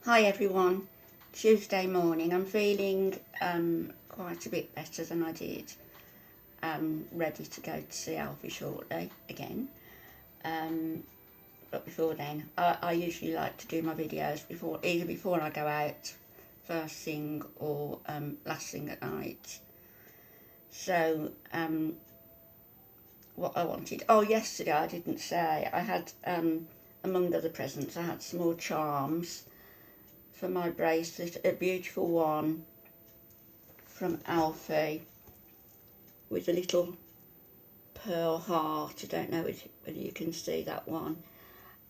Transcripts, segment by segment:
Hi everyone, Tuesday morning. I'm feeling quite a bit better than I did. Ready to go to see Alfie shortly again. But before then, I usually like to do my videos either before I go out first thing or last thing at night. So what I wanted, yesterday I didn't say, I had among other presents, I had some more charms for my bracelet, a beautiful one from Alfie with a little pearl heart. I don't know whether you can see that one.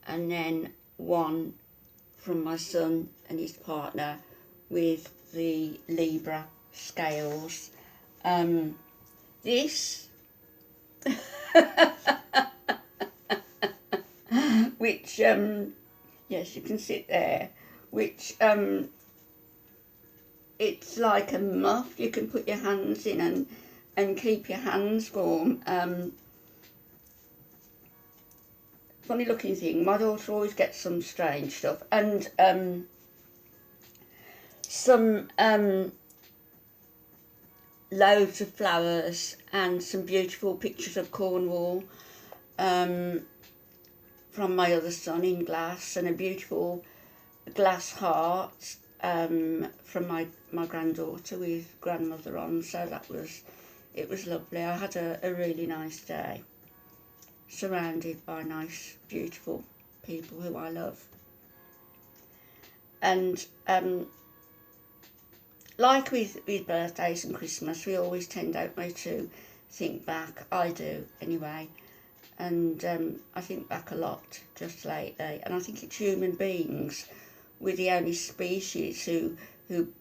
And then one from my son and his partner with the Libra scales. This which yes, you can sit there, which it's like a muff you can put your hands in and keep your hands warm. Funny looking thing. My daughter always gets some strange stuff, and some loads of flowers and some beautiful pictures of Cornwall from my other son in glass, and a beautiful glass heart from my granddaughter with grandmother on. So it was lovely. I had a really nice day, surrounded by nice, beautiful people who I love. And like with birthdays and Christmas, we always tend, don't we, to think back. I do anyway. And I think back a lot just lately. And I think it's human beings, we're the only species who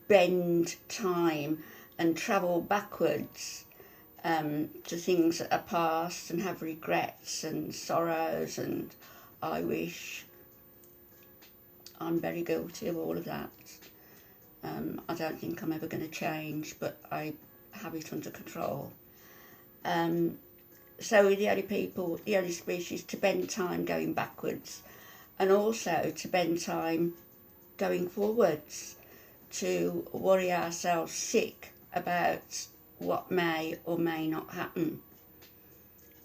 bend time and travel backwards to things that are past and have regrets and sorrows, and I wish. I'm very guilty of all of that. I don't think I'm ever going to change, but I have it under control. So we're the only species to bend time going backwards, and also to bend time going forwards, to worry ourselves sick about what may or may not happen,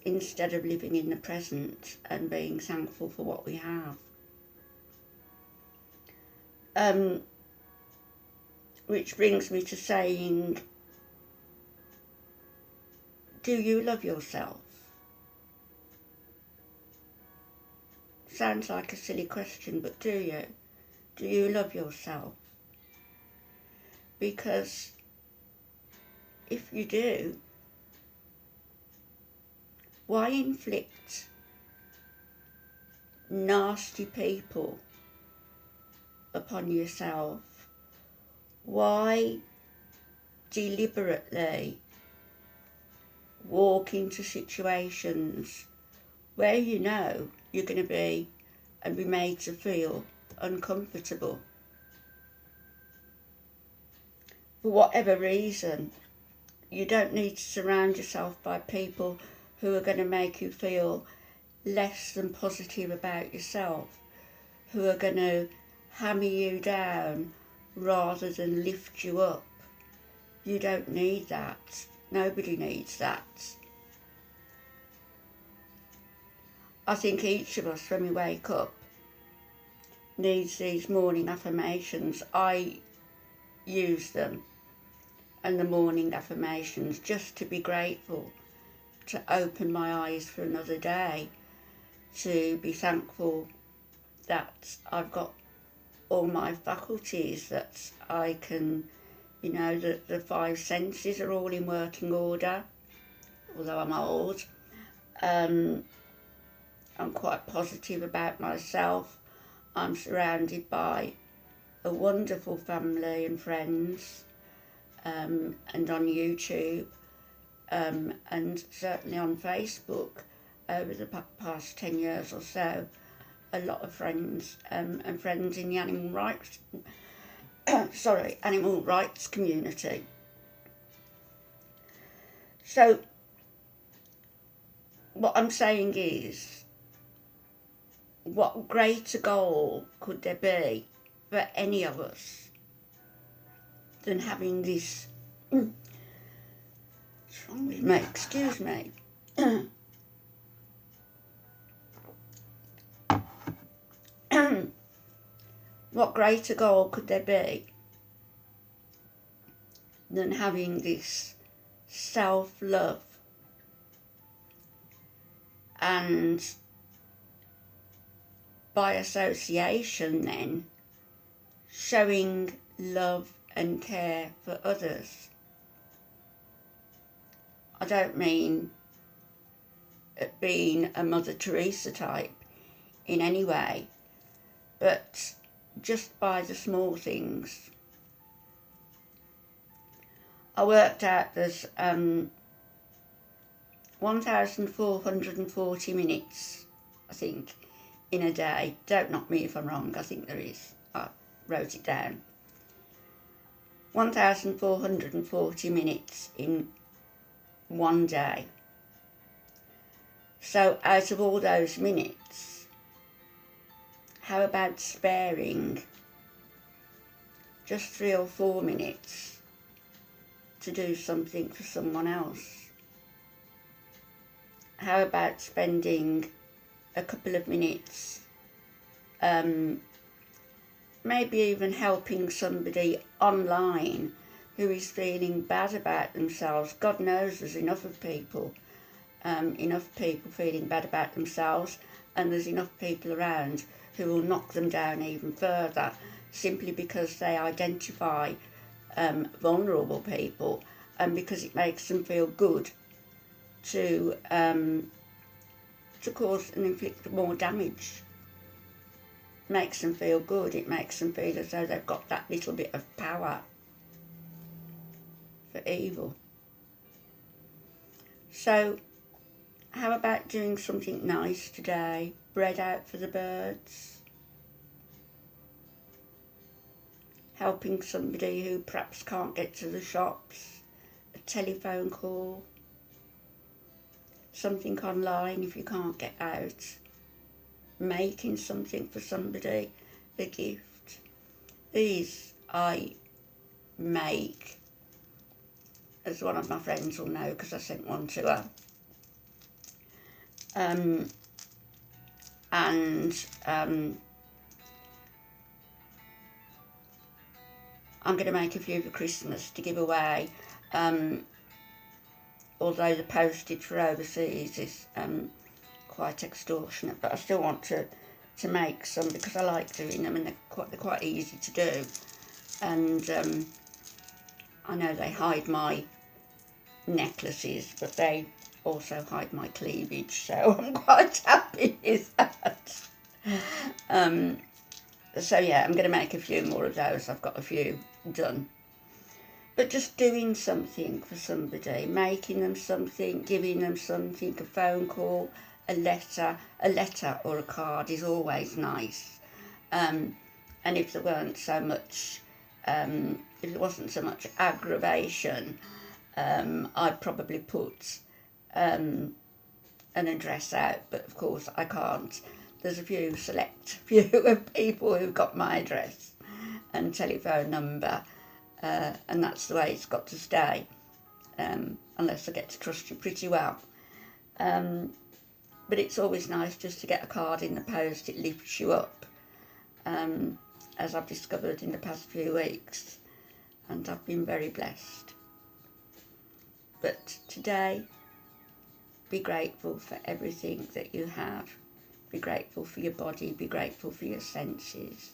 instead of living in the present and being thankful for what we have. Which brings me to saying, do you love yourself? Sounds like a silly question, but do you? Do you love yourself? Because if you do, why inflict nasty people upon yourself? Why deliberately walk into situations where you know you're going to be and be made to feel uncomfortable? For whatever reason, you don't need to surround yourself by people who are going to make you feel less than positive about yourself, who are going to hammer you down rather than lift you up. You don't need that. Nobody needs that. I think each of us, when we wake up, needs these morning affirmations. I use them, and the morning affirmations, just to be grateful, to open my eyes for another day, to be thankful that I've got all my faculties, that I can, the five senses are all in working order, although I'm old. I'm quite positive about myself. I'm surrounded by a wonderful family and friends, and on YouTube, and certainly on Facebook over the past 10 years or so, a lot of friends, and friends in the animal rights community. So what I'm saying is, what greater goal could there be for any of us than having this. What's wrong with me? Excuse me. What greater goal could there be than having this self-love and by association then showing love and care for others? I don't mean being a Mother Teresa type in any way, but just by the small things. I worked out there's 1,440 minutes, I think, in a day. Don't knock me if I'm wrong, I think there is. I wrote it down. 1,440 minutes in one day. So out of all those minutes, how about sparing just 3 or 4 minutes to do something for someone else? How about spending a couple of minutes, maybe even helping somebody online who is feeling bad about themselves? God knows there's enough people feeling bad about themselves, and there's enough people around who will knock them down even further simply because they identify vulnerable people, and because it makes them feel good to cause and inflict more damage. It makes them feel good. It makes them feel as though they've got that little bit of power for evil. So how about doing something nice today? Bread out for the birds, helping somebody who perhaps can't get to the shops, a telephone call, something online if you can't get out, making something for somebody, a gift. These I make, as one of my friends will know because I sent one to her. I'm going to make a few for Christmas to give away, although the postage for overseas is quite extortionate, but I still want to make some because I like doing them, and they're quite easy to do, and I know they hide my necklaces, but they also hide my cleavage, so I'm quite happy with that. So yeah, I'm going to make a few more of those. I've got a few done. But just doing something for somebody, making them something, giving them something, a phone call, a letter or a card is always nice. And if there wasn't so much aggravation, I'd probably put an address out, but of course I can't. There's a select few of people who've got my address and telephone number, and that's the way it's got to stay, unless I get to trust you pretty well. But it's always nice just to get a card in the post. It lifts you up, as I've discovered in the past few weeks, and I've been very blessed. But today, be grateful for everything that you have. Be grateful for your body, be grateful for your senses.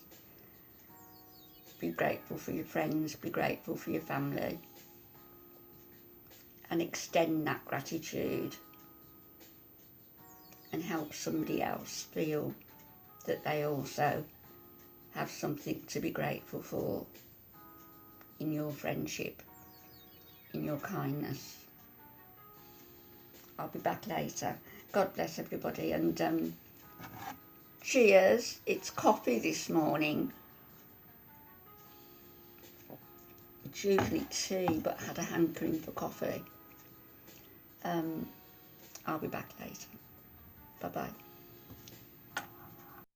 Be grateful for your friends, be grateful for your family. And extend that gratitude and help somebody else feel that they also have something to be grateful for in your friendship, in your kindness. I'll be back later. God bless everybody, and cheers. It's coffee this morning. It's usually tea, but I had a hankering for coffee. I'll be back later. Bye-bye.